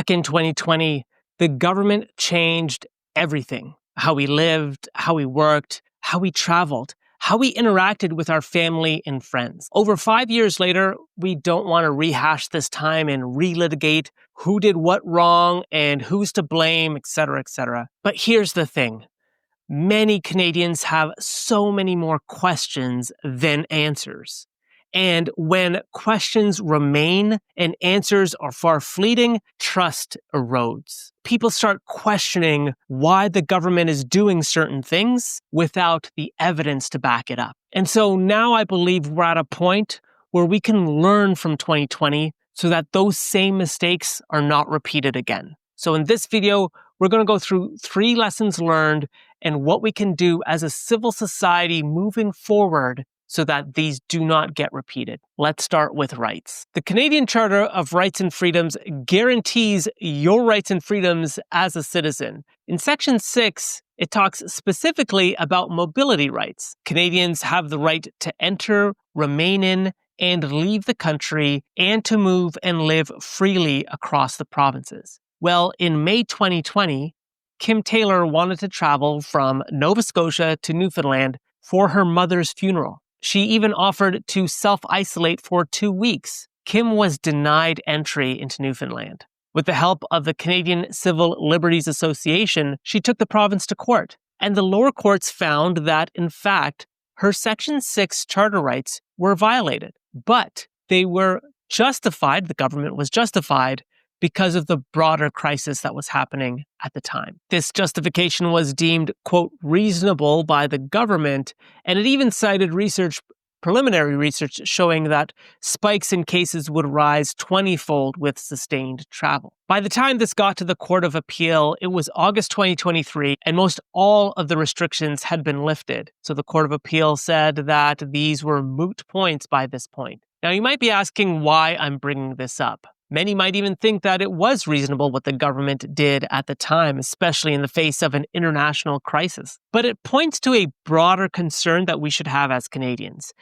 Back in 2020, the government changed everything. How we lived, how we worked, how we traveled, how we interacted with our family and friends. Over 5 years later, we don't want to rehash this time and relitigate who did what wrong and who's to blame, etc., etc. But here's the thing. Many Canadians have so many more questions than answers. And when questions remain and answers are far fleeting, trust erodes. People start questioning why the government is doing certain things without the evidence to back it up. And so now I believe we're at a point where we can learn from 2020 so that those same mistakes are not repeated again. So in this video, we're going to go through 3 lessons learned and what we can do as a civil society moving forward so that these do not get repeated. Let's start with rights. The Canadian Charter of Rights and Freedoms guarantees your rights and freedoms as a citizen. In Section 6, it talks specifically about mobility rights. Canadians have the right to enter, remain in, and leave the country, and to move and live freely across the provinces. Well, in May 2020, Kim Taylor wanted to travel from Nova Scotia to Newfoundland for her mother's funeral. She even offered to self-isolate for 2 weeks. Kim was denied entry into Newfoundland. With the help of the Canadian Civil Liberties Association, she took the province to court. And the lower courts found that, in fact, her Section 6 charter rights were violated. But they were justified, the government was justified, because of the broader crisis that was happening at the time. This justification was deemed, quote, reasonable by the government, and it even cited preliminary research showing that spikes in cases would rise 20-fold with sustained travel. By the time this got to the Court of Appeal, it was August 2023, and most all of the restrictions had been lifted. So the Court of Appeal said that these were moot points by this point. Now, you might be asking why I'm bringing this up. Many might even think that it was reasonable what the government did at the time, especially in the face of an international crisis. But it points to a broader concern that we should have as Canadians.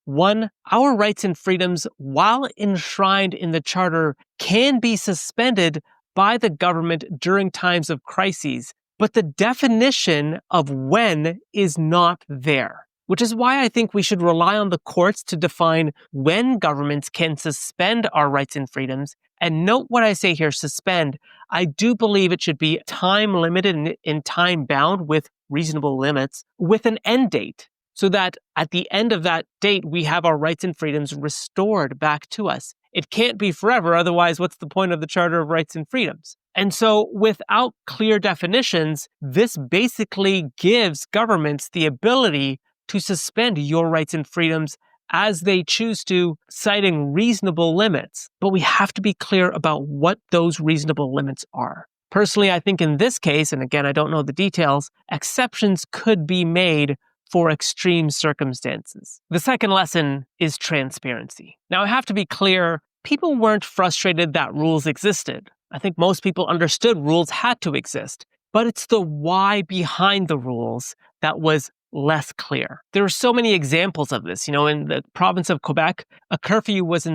One, our rights and freedoms, while enshrined in the Charter, can be suspended by the government during times of crises, but the definition of when is not there. Which is why I think we should rely on the courts to define when governments can suspend our rights and freedoms. And note what I say here, suspend. I do believe it should be time limited and time bound with reasonable limits with an end date, so that at the end of that date, we have our rights and freedoms restored back to us. It can't be forever. Otherwise, what's the point of the Charter of Rights and Freedoms? And so without clear definitions, this basically gives governments the ability to suspend your rights and freedoms as they choose to, citing reasonable limits. But we have to be clear about what those reasonable limits are. Personally, I think in this case, and again, I don't know the details, exceptions could be made for extreme circumstances. The second lesson is transparency. Now, I have to be clear, people weren't frustrated that rules existed. I think most people understood rules had to exist. But it's the why behind the rules that was less clear. There are so many examples of this. In the province of Quebec, a curfew was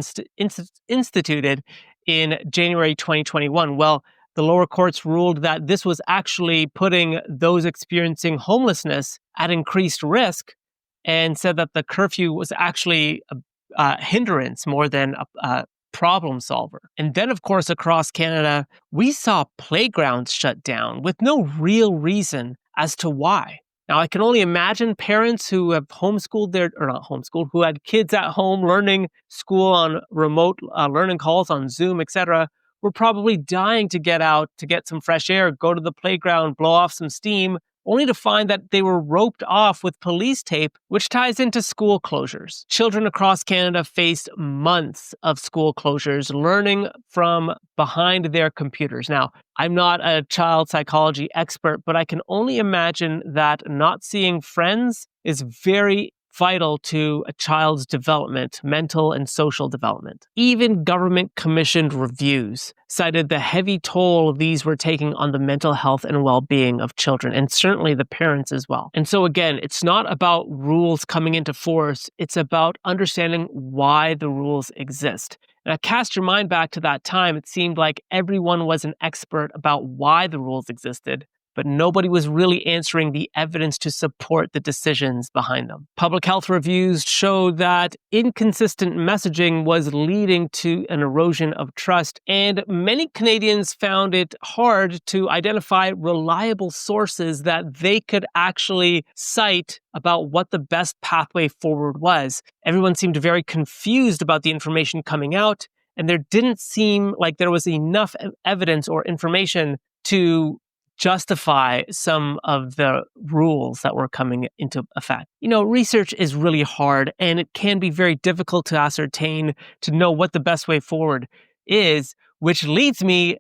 instituted in January 2021. Well, the lower courts ruled that this was actually putting those experiencing homelessness at increased risk and said that the curfew was actually a hindrance more than a problem solver. And then, of course, across Canada, we saw playgrounds shut down with no real reason as to why. Now, I can only imagine parents who have who had kids at home learning school on remote learning calls on Zoom, etc., were probably dying to get out, to get some fresh air, go to the playground, blow off some steam, only to find that they were roped off with police tape, which ties into school closures. Children across Canada faced months of school closures, learning from behind their computers. Now, I'm not a child psychology expert, but I can only imagine that not seeing friends is very vital to a child's development, mental and social development. Even government-commissioned reviews cited the heavy toll these were taking on the mental health and well-being of children, and certainly the parents as well. And so again, it's not about rules coming into force, it's about understanding why the rules exist. Now, cast your mind back to that time. It seemed like everyone was an expert about why the rules existed, but nobody was really answering the evidence to support the decisions behind them. Public health reviews showed that inconsistent messaging was leading to an erosion of trust, and many Canadians found it hard to identify reliable sources that they could actually cite about what the best pathway forward was. Everyone seemed very confused about the information coming out, and there didn't seem like there was enough evidence or information to justify some of the rules that were coming into effect. Research is really hard, and it can be very difficult to ascertain, to know what the best way forward is, which leads me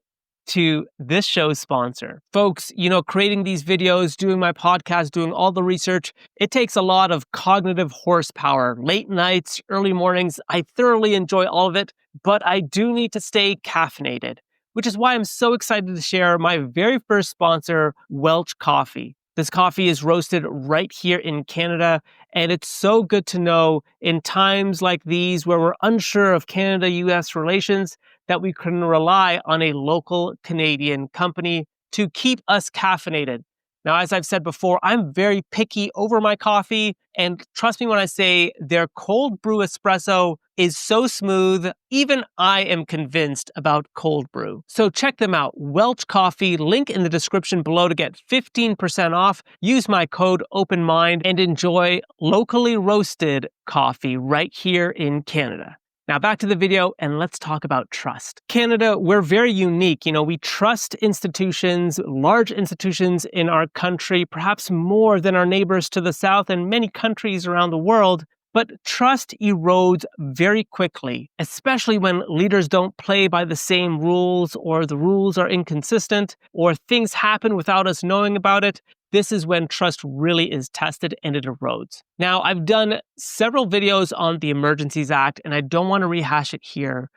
to this show's sponsor. Folks, creating these videos, doing my podcast, doing all the research, it takes a lot of cognitive horsepower. Late nights, early mornings, I thoroughly enjoy all of it, but I do need to stay caffeinated, which is why I'm so excited to share my very first sponsor, Welch Coffee. This coffee is roasted right here in Canada, and it's so good to know in times like these where we're unsure of Canada-US relations that we can rely on a local Canadian company to keep us caffeinated. Now, as I've said before, I'm very picky over my coffee, and trust me when I say their cold brew espresso is so smooth, even I am convinced about cold brew. So check them out, Welch Coffee, link in the description below to get 15% off. Use my code OPENMIND and enjoy locally roasted coffee right here in Canada. Now back to the video, and let's talk about trust. Canada, we're very unique. We trust institutions, large institutions in our country, perhaps more than our neighbors to the south and many countries around the world. But trust erodes very quickly, especially when leaders don't play by the same rules, or the rules are inconsistent, or things happen without us knowing about it. This is when trust really is tested and it erodes. Now, I've done several videos on the Emergencies Act, and I don't want to rehash it here.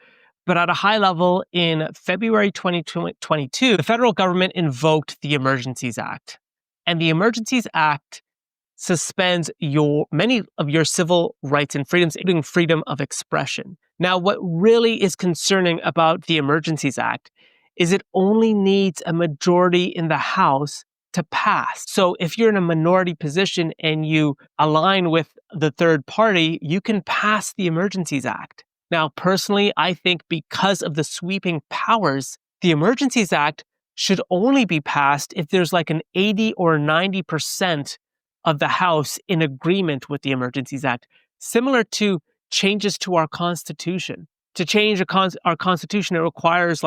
But at a high level, in February 2022, the federal government invoked the Emergencies Act. And the Emergencies Act suspends many of your civil rights and freedoms, including freedom of expression. Now, what really is concerning about the Emergencies Act is it only needs a majority in the House to pass. So if you're in a minority position and you align with the third party, you can pass the Emergencies Act. Now, personally, I think because of the sweeping powers, the Emergencies Act should only be passed if there's like an 80 or 90% of the House in agreement with the Emergencies Act, similar to changes to our Constitution. To change our Constitution, it requires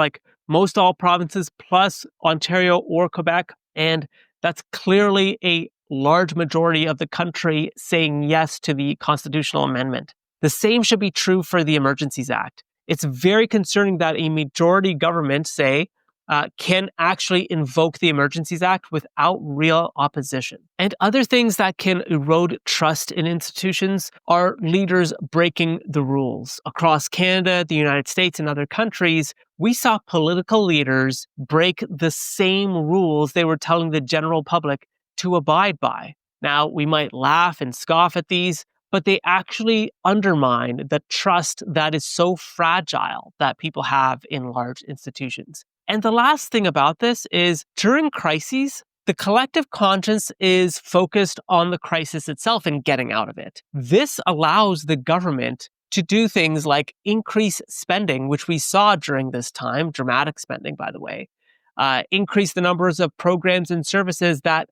most all provinces plus Ontario or Quebec, and that's clearly a large majority of the country saying yes to the constitutional amendment. The same should be true for the Emergencies Act. It's very concerning that a majority government, can actually invoke the Emergencies Act without real opposition. And other things that can erode trust in institutions are leaders breaking the rules. Across Canada, the United States, and other countries, we saw political leaders break the same rules they were telling the general public to abide by. Now, we might laugh and scoff at these, but they actually undermine the trust that is so fragile that people have in large institutions. And the last thing about this is during crises, the collective conscience is focused on the crisis itself and getting out of it. This allows the government to do things like increase spending, which we saw during this time, dramatic spending, by the way, increase the numbers of programs and services that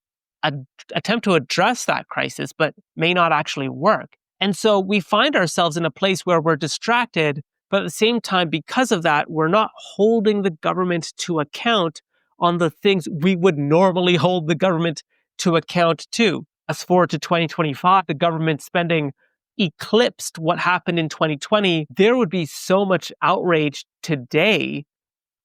attempt to address that crisis, but may not actually work. And so we find ourselves in a place where we're distracted, but at the same time, because of that, we're not holding the government to account on the things we would normally hold the government to account to. Fast forward to 2025, the government spending eclipsed what happened in 2020. There would be so much outrage today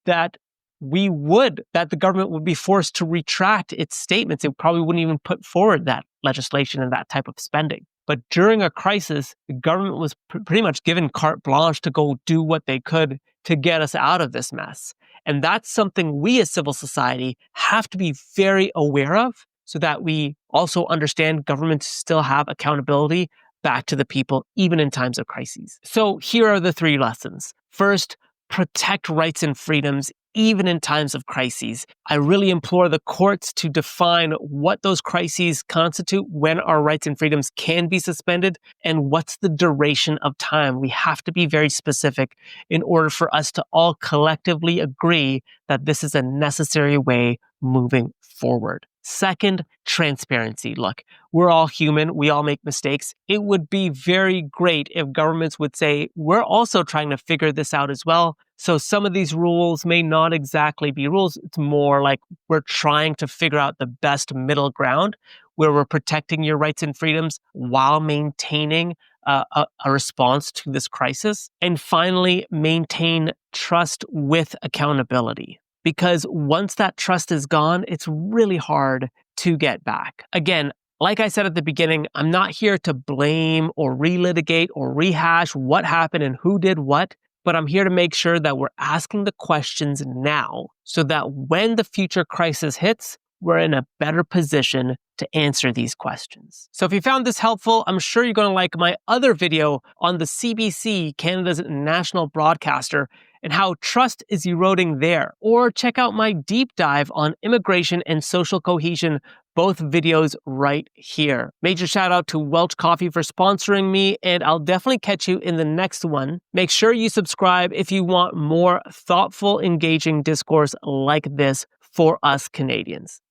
that the government would be forced to retract its statements. It probably wouldn't even put forward that legislation and that type of spending. But during a crisis, the government was pretty much given carte blanche to go do what they could to get us out of this mess. And that's something we as civil society have to be very aware of so that we also understand governments still have accountability back to the people, even in times of crises. So here are the 3 lessons. First, protect rights and freedoms even in times of crises. I really implore the courts to define what those crises constitute, when our rights and freedoms can be suspended, and what's the duration of time. We have to be very specific in order for us to all collectively agree that this is a necessary way moving forward. Second, transparency. Look, we're all human. We all make mistakes. It would be very great if governments would say, we're also trying to figure this out as well. So some of these rules may not exactly be rules. It's more like we're trying to figure out the best middle ground where we're protecting your rights and freedoms while maintaining a response to this crisis. And finally, maintain trust with accountability. Because once that trust is gone, it's really hard to get back. Again, like I said at the beginning, I'm not here to blame or relitigate or rehash what happened and who did what, but I'm here to make sure that we're asking the questions now so that when the future crisis hits, we're in a better position to answer these questions. So if you found this helpful, I'm sure you're going to like my other video on the CBC, Canada's national broadcaster, and how trust is eroding there. Or check out my deep dive on immigration and social cohesion, both videos right here. Major shout out to Welch Coffee for sponsoring me, and I'll definitely catch you in the next one. Make sure you subscribe if you want more thoughtful, engaging discourse like this for us Canadians.